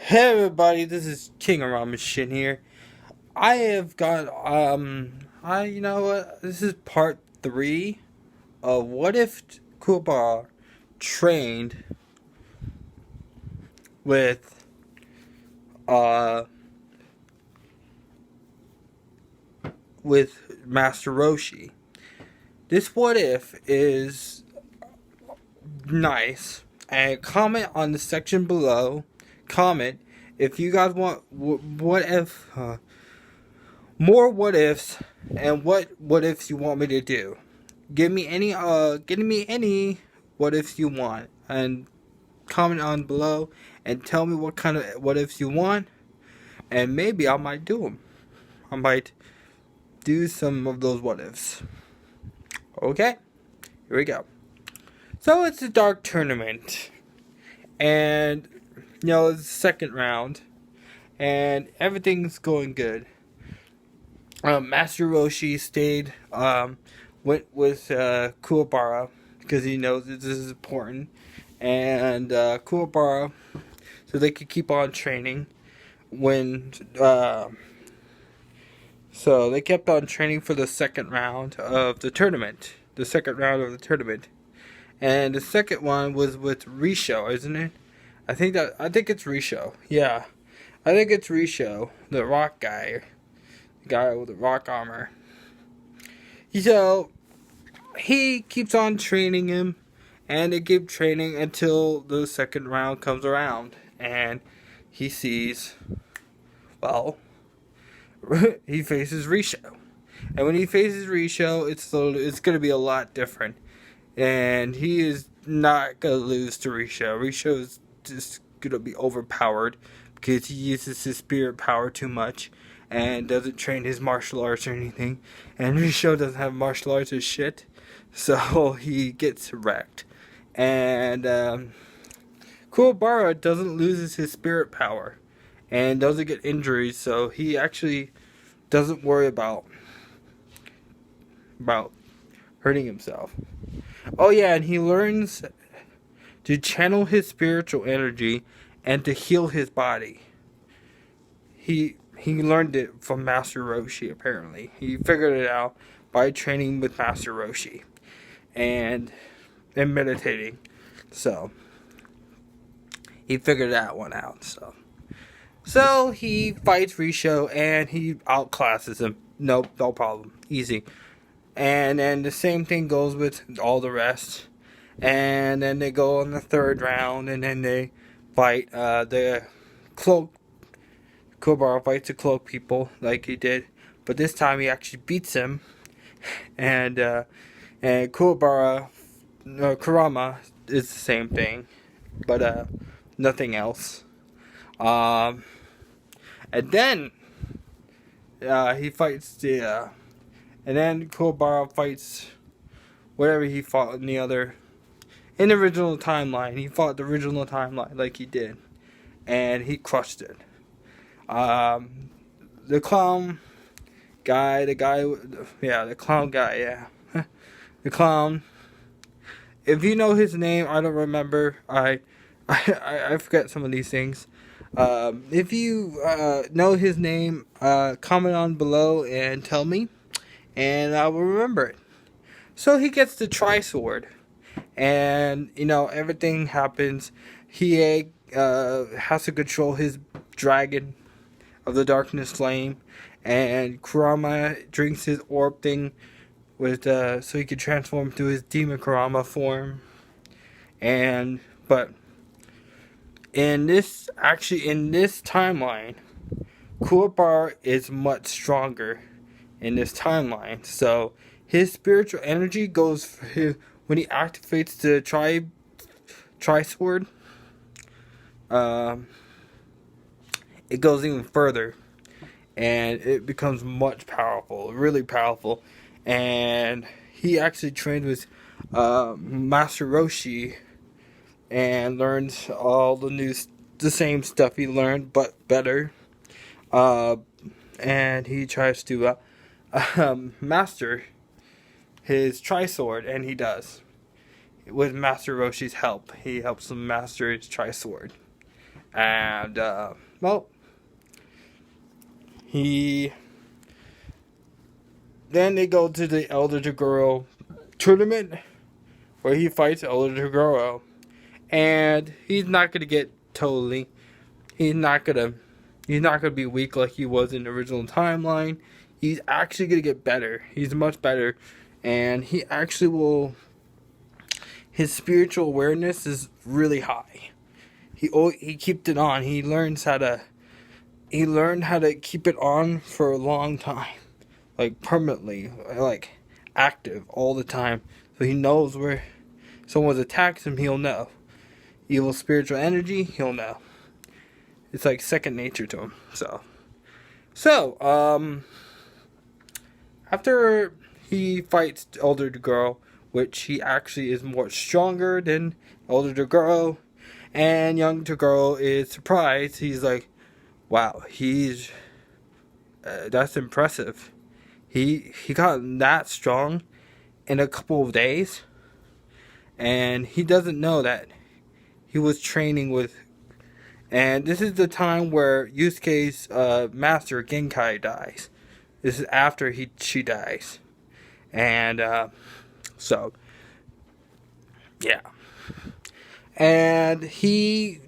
Hey everybody, this is King of Ramen Shin here. I have got you know what? This is part 3 of what if Kuwabara trained with uh with Master Roshi. This what if is nice, and comment on the section below. Comment if you guys want what if more what ifs and what ifs you want me to do. Give me any what ifs you want, and comment on below and tell me what kind of what ifs you want, and maybe I might do them. I might do some of those what ifs. Okay, here we go. So it's a dark tournament, and it's the second round, and everything's going good. Master Roshi stayed, went with Kuwabara because he knows that this is important, and Kuwabara, so they could keep on training. So they kept on training for the second round of the tournament. And the second one was with Risho, isn't it? I think it's Risho. Yeah, I think it's Risho, the rock guy. Guy with the rock armor. So he keeps on training him, and they keep training until the second round comes around, and he sees, well, he faces Risho, and when he faces Risho, it's gonna be a lot different, and he is not gonna lose to Risho. Risho is just gonna be overpowered because he uses his spirit power too much and doesn't train his martial arts or anything. And Risho doesn't have martial arts or shit, so he gets wrecked. And Kuwabara doesn't lose his spirit power and doesn't get injuries, so he actually doesn't worry about hurting himself. Oh yeah, and he learns to channel his spiritual energy and to heal his body. He learned it from Master Roshi, apparently. He figured it out by training with Master Roshi and meditating. So he figured that one out. So he fights Risho and he outclasses him. No problem. Easy. And then the same thing goes with all the rest. And then they go on the third round, and then they fight the cloak. Kuwabara fights the cloak people like he did, but this time he actually beats him. And Kuwabara, Kurama is the same thing, but nothing else. And then he fights and then Kuwabara fights whatever he fought in the original timeline. He fought the original timeline like he did, and he crushed it. The clown guy, the clown guy, yeah. The clown. If you know his name, I don't remember. I forget some of these things. If you know his name, comment on below and tell me, and I will remember it. So he gets the tri-sword, and everything happens. He has to control his dragon of the darkness flame, and Kurama drinks his orb thing so he could transform to his demon Kurama form. But in this timeline, Kuwabara is much stronger in this timeline. So his spiritual energy goes when he activates the tri-sword. It goes even further, and it becomes much powerful, really powerful. And he actually trained with Master Roshi and learns all the same stuff he learned, but better. And he tries to master his tri-sword, and he does. With Master Roshi's help, he helps him master his tri-sword. And well, he then they go to the Elder Toguro tournament where he fights Elder Toguro, and he's not gonna get totally. He's not gonna. He's not gonna be weak like he was in the original timeline. He's actually gonna get better. He's much better, and he actually will. His spiritual awareness is really high. He keeps it on. He learned how to keep it on for a long time, like permanently, like active all the time. So he knows where someone attacks him. He'll know evil spiritual energy. He'll know. It's like second nature to him. So after he fights Elder Toguro, which he actually is more stronger than Elder Toguro, and young Toguro is surprised. He's like, "Wow, he's that's impressive. He got that strong in a couple of days, and he doesn't know that he was training with." And this is the time where Yusuke's master Genkai dies. This is after she dies, and so yeah, and he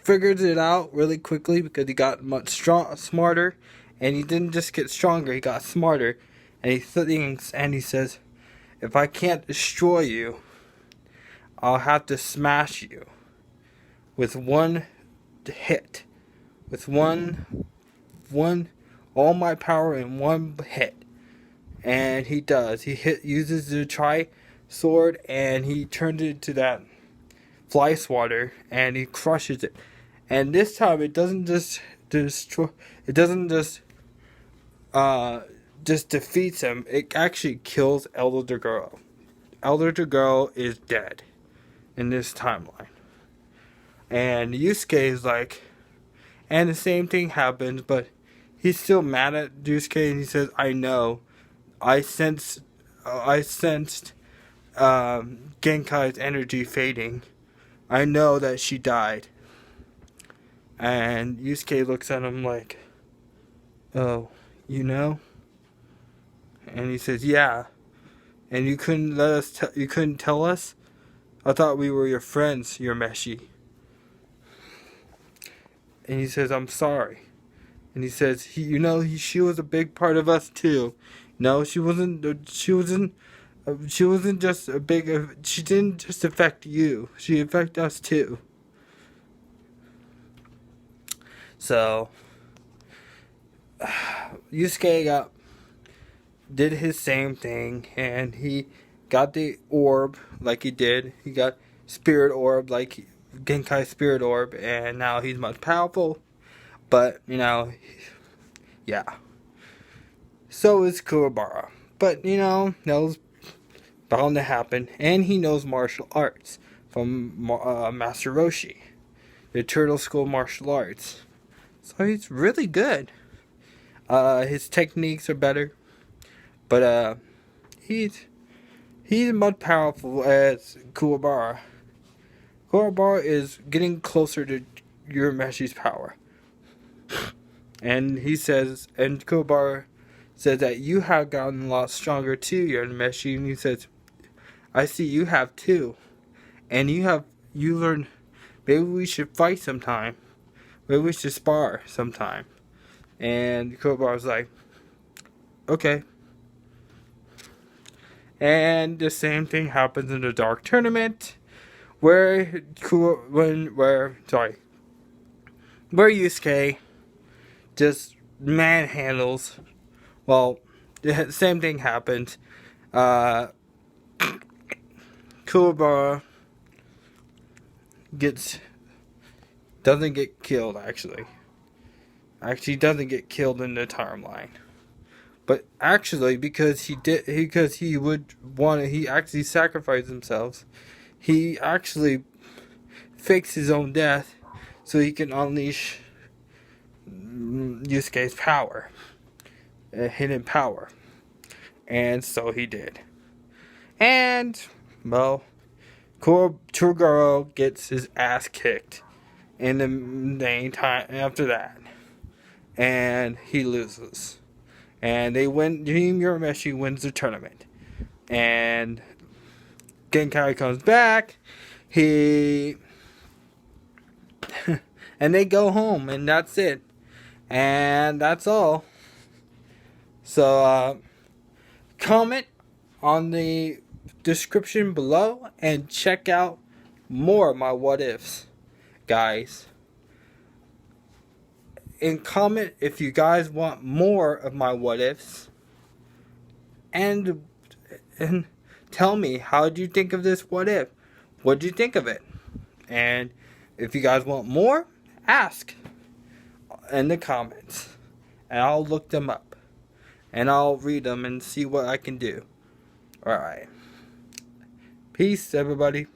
figures it out really quickly because he got much smarter, and he didn't just get stronger; he got smarter, and he thinks and he says, "If I can't destroy you, I'll have to smash you with one hit, with one all my power in one hit." And he does. He uses the sword, and he turns it into that fly swatter, and he crushes it. And this time, it doesn't just destroy. It doesn't just defeats him. It actually kills Elder Toguro. Elder Toguro is dead in this timeline. And Yusuke is like, and the same thing happens, but he's still mad at Yusuke, and he says, "I know. I sensed Genkai's energy fading. I know that she died." And Yusuke looks at him like, "Oh, you know?" And he says, "Yeah. And you couldn't you couldn't tell us? I thought we were your friends, Urameshi." And he says, "I'm sorry." And he says, she was a big part of us too. No, she wasn't. She wasn't just a big. She didn't just affect you. She affected us too. So Yusuke did his same thing, and he got the orb like he did. He got spirit orb like Genkai spirit orb, and now he's much powerful. But yeah. So is Kuwabara. But, that was bound to happen. And he knows martial arts from Master Roshi, the Turtle School martial arts. So he's really good. His techniques are better. But he's much powerful as Kuwabara. Kuwabara is getting closer to Urameshi's power. And Kuwabara says that you have gotten a lot stronger too, Urameshi. And he says, "I see you have too. And you learned, maybe we should fight sometime. Maybe we should spar sometime." And Kuwabara's like, "Okay." And the same thing happens in the Dark Tournament, where Yusuke just manhandles. Well, the same thing happens. Kuwabara doesn't get killed actually. Actually doesn't get killed in the timeline. But actually, because he actually sacrificed himself. He actually fakes his own death so he can unleash Yusuke's power, hidden power. And so he did. And, well, Toguro gets his ass kicked in the time after that, and he loses, and they win. Team Urameshi wins the tournament, and Genkai comes back. He and they go home, and that's it, and that's all. So comment on the description below and check out more of my what ifs, guys. And comment if you guys want more of my what ifs, and tell me, how do you think of this what if? What do you think of it? And if you guys want more, ask in the comments, and I'll look them up, and I'll read them and see what I can do. Alright. Peace, everybody.